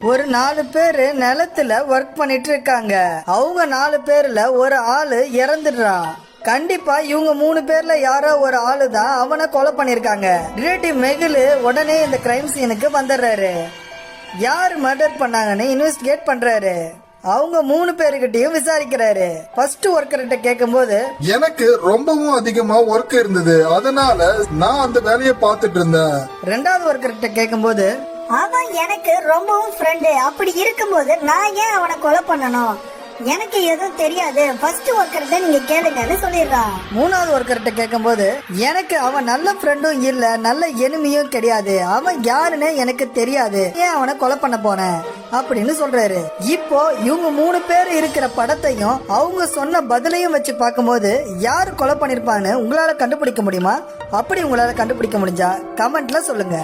ஒரு 4 பேரு நிலத்துல ஒர்க் பண்ணிட்டு இருக்காங்க. அவங்க 4 பேர்ல ஒரு ஆளு இறந்துடுறான். கண்டிப்பா இவங்க 3 பேர்ல யாரோ ஒரு ஆளு தான் அவனை கொலை பண்ணிருக்காங்க. டிடெக்டிவ் மெகுலு உடனே இந்த கிரைம் சீனுக்கு வந்துடுறாரு. யார் மர்டர் பண்ணாங்கன்னு இன்வெஸ்டிகேட் பண்றாரு. அவங்க 3 பேருக்கிட்டையும் விசாரிக்கிறாரு. ஃபர்ஸ்ட் ஒர்க்கர்கிட்ட கேட்கும்போது, எனக்கு ரொம்பவும் அதிகமா ஒர்க் இருந்தது, அதனால நான் அந்த வேலையை பார்த்துட்டு இருந்தேன். ரெண்டாவது ஒர்க்கர்கிட்ட கேட்கும்போது, அவன் எனக்கு ரொம்பவும் ஃப்ரெண்டு, அப்படி இருக்கும்போது நான் ஏன் அவனை கொலை பண்ணணும், எனக்கு எதுவும் தெரியாது, ஃபர்ஸ்ட் ஒர்க்கர்கிட்ட நீங்க கேளுங்கன்னு சொல்லிடுறான். மூணாவது ஒர்க்கர்கிட்ட கேட்கும்போது, எனக்கு அவன் நல்ல ஃப்ரெண்டும் இல்ல, நல்ல எனிமியும் கிடையாது, அவன் யாருன்னு எனக்கு தெரியாது, ஏன் அவனை கொலை பண்ண போனேன் அப்படின்னு சொல்றாரு. இப்போ இவங்க 3 பேர் இருக்கிற படத்தையும் அவங்க சொன்ன பதிலையும் வச்சு பார்க்கும்போது யாரு கொலை பண்ணிருப்பான்னு உங்களால கண்டுபிடிக்க முடியுமா? அப்படி உங்களால கண்டுபிடிக்க முடிஞ்சா கமெண்ட்ல சொல்லுங்க.